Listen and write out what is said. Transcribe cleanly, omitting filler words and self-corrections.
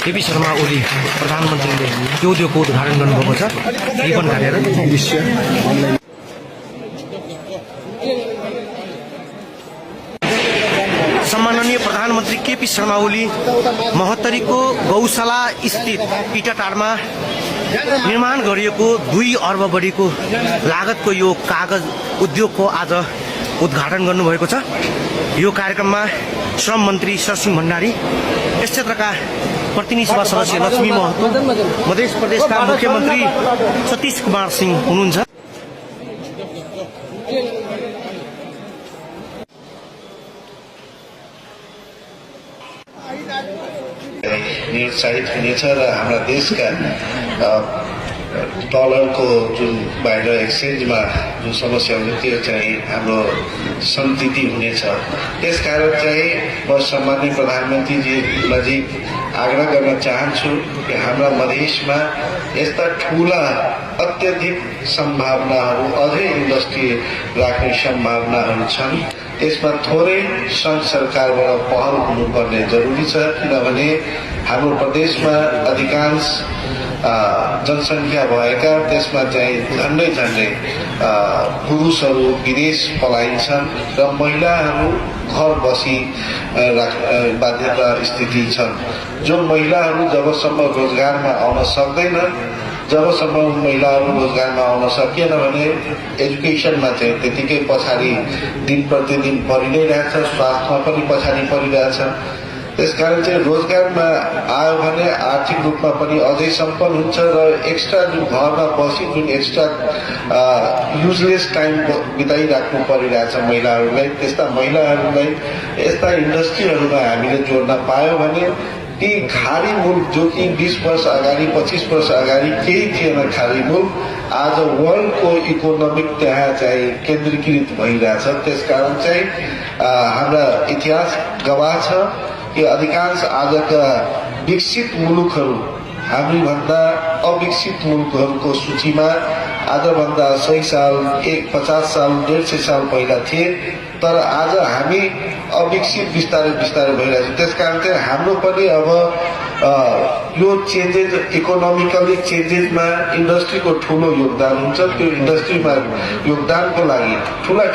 केपी शर्मा ओली प्रधानमन्त्रीले त्यो उद्योगको उद्घाटन गर्नुभएको छ रिबन काटेर। सम्माननीय प्रधानमन्त्री केपी शर्मा ओली महोत्तरीको गौशाला स्थित इटाटारमा निर्माण गरिएको 2 अर्ब बढीको लागतको यो कागज उद्योगको आज उद्घाटन गर्नुभएको छ। यो कार्यक्रममा श्रम मन्त्री सरसिंह भण्डारी, यस क्षेत्रका प्रतिनिधि सभा सदस्य लक्ष्मी महतो, मध्य प्रदेशका मुख्यमन्त्री सतीश कुमार सिंह हुनुहुन्छ। निरुत्साहित हुनेछ र हाम्रा देशका डलरको जुन बाहिर एक्सचेन्जमा जुन समस्या हुन्छ त्यो चाहिँ हाम्रो सन्तिति हुनेछ। त्यसकारण चाहिँ म सम्माननीय प्रधानमन्त्रीजी आग्रह गर्न चाहन्छु कि हाम्रा मधेसमा यस्ता ठूला अत्यधिक सम्भावनाहरू, अझै इन्डस्ट्री राख्ने सम्भावनाहरू छन्। त्यसमा थोरै सङ्घ सरकारबाट पहल हुनुपर्ने जरुरी छ, किनभने हाम्रो प्रदेशमा अधिकांश जनसङ्ख्या भएका त्यसमा चाहिँ झन्डै पुरुषहरू विदेश पलाइन्छन् र महिलाहरू घर बसी बाध्यता स्थिति छन्। जो महिलाहरू जबसम्म रोजगारमा आउन सक्दैनन्, जबसम्म महिलाहरू रोजगारमा आउन सकिएन भने एजुकेसनमा चाहिँ त्यतिकै पछाडि दिन प्रतिदिन परि नै रहेछ, स्वास्थ्यमा पनि पछाडि परिरहेछ। त्यसकारण चाहिँ रोजगारमा आयो भने आर्थिक रूपमा पनि अझै सम्पन्न हुन्छ र एक्स्ट्रा जुन घरमा बसी जुन एक्स्ट्रा युजलेस टाइम बिताइराख्नु परिरहेछ महिलाहरूलाई, त्यस्ता महिलाहरूलाई यस्ता इन्डस्ट्रीहरूमा हामीले जोड्न पायौँ भने ती खाडी मुल्क जो कि 20 वर्ष अगाडि 25 वर्ष अगाडि केही थिएन खाडी मुल्क, आज वर्ल्डको इकोनोमिक त्यहाँ चाहिँ केन्द्रीकृत भइरहेछ। त्यसकारण चाहिँ हाम्रा इतिहास गवाह छ कि अधिकांश आजका विकसित मुलुकहरू हामीभन्दा अविकसित मुलुकहरूको सूचीमा आजभन्दा 100 साल 50 साल 150 साल पहिला थिए, तर आज हामी अविकसित बिस्तारै भइरहेछ। त्यसकारण चाहिँ हाम्रो पनि अब यो चेन्जेस, इकोनोमिकली चेन्जेसमा इन्डस्ट्रीको ठुलो योगदान हुन्छ। त्यो इन्डस्ट्रीमा योगदानको लागि ठुला